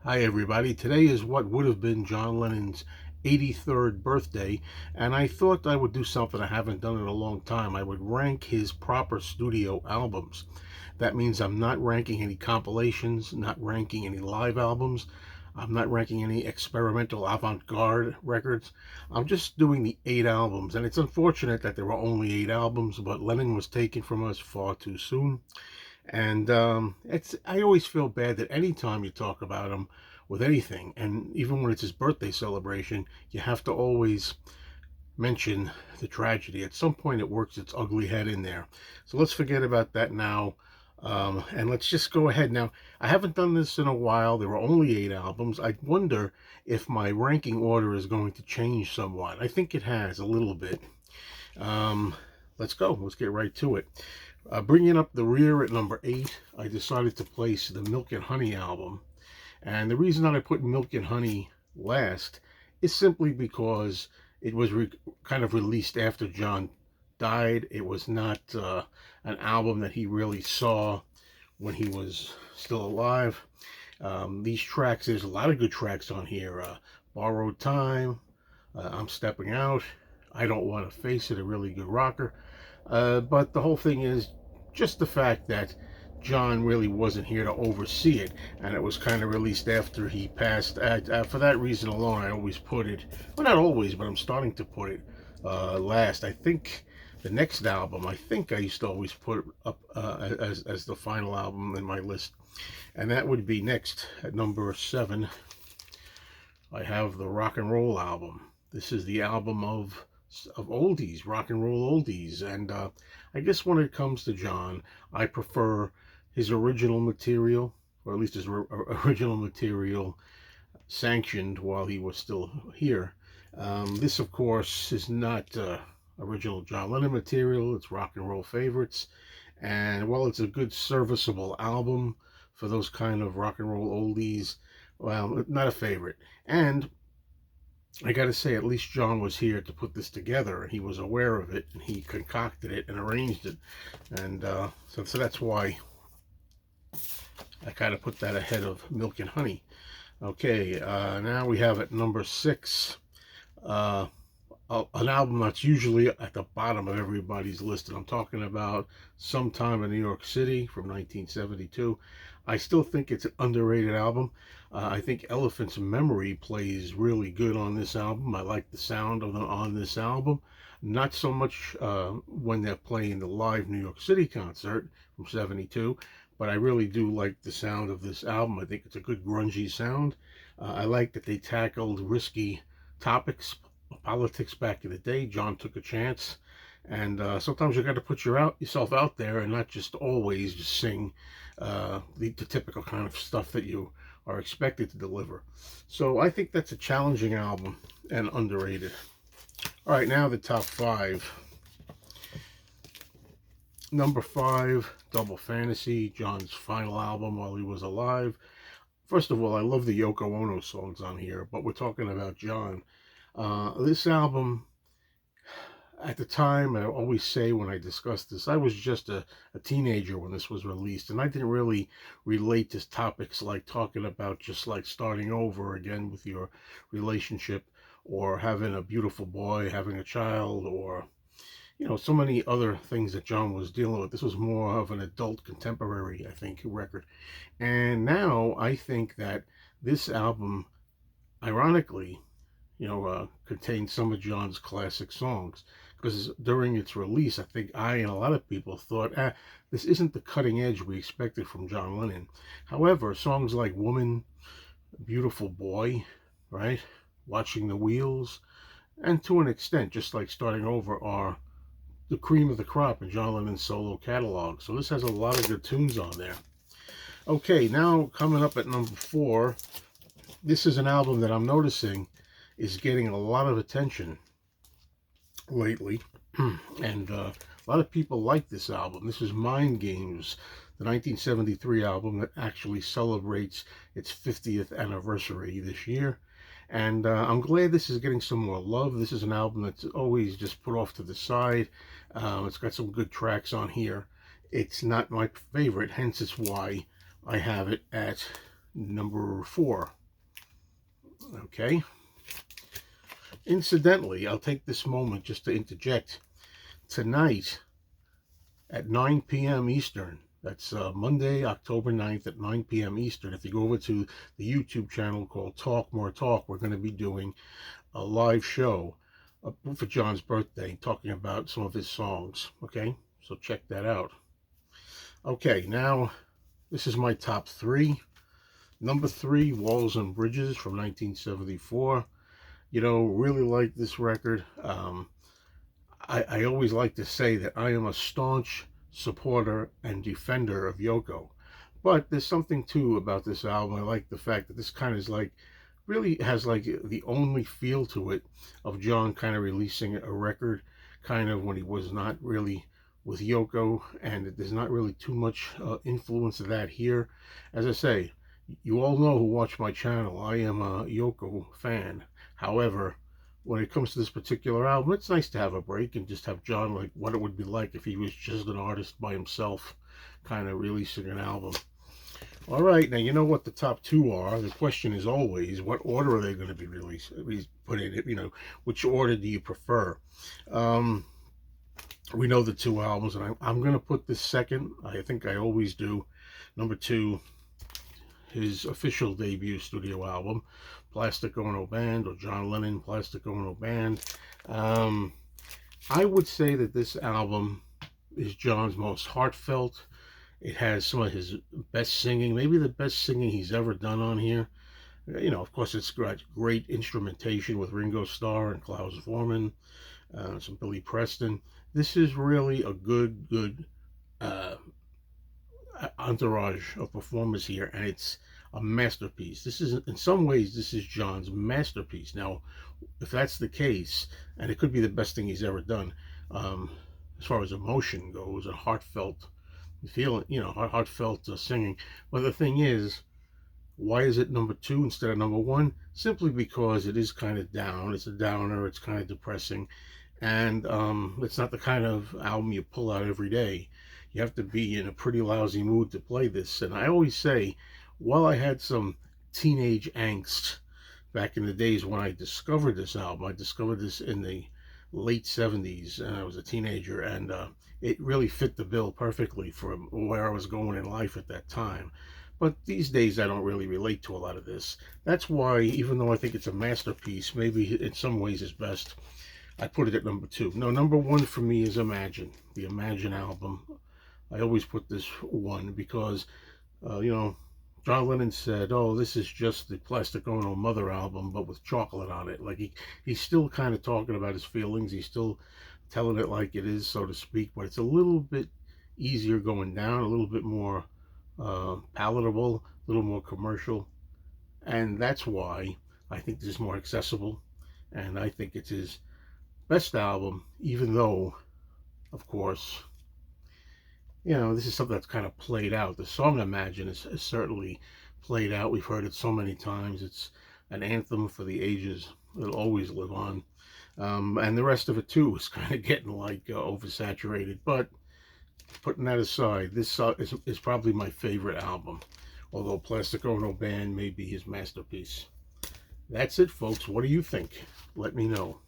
Hi, everybody. Today is what would have been John Lennon's 83rd birthday, and I thought I would do something I haven't done in a long time. I would rank his proper studio albums. That means I'm not ranking any compilations, not ranking any live albums, I'm not ranking any experimental avant garde records. I'm just doing the 8 albums, and it's unfortunate that there were only 8 albums, but Lennon was taken from us far too soon. And it's I always feel bad that anytime you talk about him with anything, and even when it's his birthday celebration, you have to always mention the tragedy. At some point, it works its ugly head in there. So let's forget about that now. And let's just go ahead now. I haven't done this in a while. There were only 8 albums. I wonder if my ranking order is going to change somewhat. I think it has a little bit. Um, let's go. Let's get right to it. Bringing up the rear at number 8, I decided to place the Milk and Honey album. And the reason that I put Milk and Honey last is simply because it was kind of released after John died. It was not an album that he really saw when he was still alive. These tracks, there's a lot of good tracks on here. Borrowed Time, I'm Stepping Out, I Don't Want to Face It, a really good rocker. But the whole thing is just the fact that John really wasn't here to oversee it, and it was kind of released after he passed. For that reason alone, I always put it, well, not always, but I'm starting to put it last. I think the next album, I think I used to always put up as the final album in my list, and that would be next at number 7. I have the Rock and Roll album. This is the album of oldies, rock and roll oldies. And I guess when it comes to John, I prefer his original material, or at least his original material sanctioned while he was still here. This, of course, is not original John Lennon material. It's rock and roll favorites. And while it's a good serviceable album for those kind of rock and roll oldies, well, not a favorite. And I got to say, at least John was here to put this together. He was aware of it, and he concocted it and arranged it, and so that's why I kind of put that ahead of Milk and Honey. Okay, now we have at number 6, uh, an album that's usually at the bottom of everybody's list, and I'm talking about Sometime in New York City from 1972. I still think it's an underrated album. I think Elephant's Memory plays really good on this album. I like the sound on this album. Not so much when they're playing the live New York City concert from 72, but I really do like the sound of this album. I think it's a good grungy sound. I like that they tackled risky topics, politics back in the day. John took a chance, and sometimes you got to put yourself out there and not just always just sing the typical kind of stuff that you are expected to deliver. So I think that's a challenging album and underrated. All right, now the top 5. Number 5, Double Fantasy, John's final album while he was alive. First of all, I love the Yoko Ono songs on here, but we're talking about John. This album, at the time, I always say when I discuss this, I was just a teenager when this was released, and I didn't really relate to topics like talking about just like starting over again with your relationship, or having a beautiful boy, having a child, or so many other things that John was dealing with. This was more of an adult contemporary, I think, record. And now I think that this album, ironically, contains some of John's classic songs. Because during its release, I think I and a lot of people thought, this isn't the cutting edge we expected from John Lennon. However, songs like Woman, Beautiful Boy, right? Watching the Wheels, and to an extent, just like Starting Over, are the cream of the crop in John Lennon's solo catalog. So this has a lot of good tunes on there. Okay, now coming up at number 4, this is an album that I'm noticing is getting a lot of attention lately, and a lot of people like this album. This is Mind Games, the 1973 album that actually celebrates its 50th anniversary this year. And I'm glad this is getting some more love. This is an album that's always just put off to the side. It's got some good tracks on here. It's not my favorite, hence it's why I have it at number 4. Okay. Incidentally, I'll take this moment just to interject. Tonight at 9 p.m. Eastern, that's Monday, October 9th at 9 p.m. Eastern. If you go over to the YouTube channel called Talk More Talk, we're going to be doing a live show for John's birthday, talking about some of his songs. Okay, so check that out. Okay, now this is my top 3. Number 3, Walls and Bridges from 1974. Really like this record. I always like to say that I am a staunch supporter and defender of Yoko. But there's something too about this album. I like the fact that this kind of is like, really has like the only feel to it of John kind of releasing a record kind of when he was not really with Yoko, and there's not really too much influence of that here. As I say, you all know who watch my channel, I am a Yoko fan. However, when it comes to this particular album, it's nice to have a break and just have John, like what it would be like if he was just an artist by himself, kind of releasing an album. All right, now you know what the top 2 are. The question is always, what order are they going to be released? Put in, which order do you prefer? We know the 2 albums, and I'm going to put this second. I think I always do. Number 2, his official debut studio album, Plastic Ono Band, or John Lennon Plastic Ono Band. I would say that this album is John's most heartfelt. It has some of his best singing, maybe the best singing he's ever done on here. Of course, it's got great instrumentation with Ringo Starr and Klaus Voormann, some Billy Preston. This is really a good entourage of performers here, and it's a masterpiece. This is, in some ways, this is John's masterpiece. Now, if that's the case, and it could be the best thing he's ever done, as far as emotion goes, and heartfelt feeling, heartfelt singing. But the thing is, why is it number 2 instead of number 1? Simply because it is kind of down. It's a downer. It's kind of depressing, and it's not the kind of album you pull out every day. You have to be in a pretty lousy mood to play this. And I always say, while I had some teenage angst back in the days when I discovered this album, I discovered this in the late 70s, and I was a teenager, and it really fit the bill perfectly for where I was going in life at that time. But these days I don't really relate to a lot of this. That's why, even though I think it's a masterpiece, maybe in some ways it's best, I put it at number 2. No, number 1 for me is Imagine, the Imagine album. I always put this 1 because, John Lennon said, "Oh, this is just the Plastic Ono Mother album, but with chocolate on it." Like he's still kind of talking about his feelings. He's still telling it like it is, so to speak. But it's a little bit easier going down, a little bit more palatable, a little more commercial, and that's why I think this is more accessible, and I think it's his best album. Even though, of course, this is something that's kind of played out. The song Imagine is certainly played out. We've heard it so many times. It's an anthem for the ages. It'll always live on. And the rest of it, too, is kind of getting like oversaturated. But putting that aside, this is probably my favorite album. Although Plastic Ono Band may be his masterpiece. That's it, folks. What do you think? Let me know.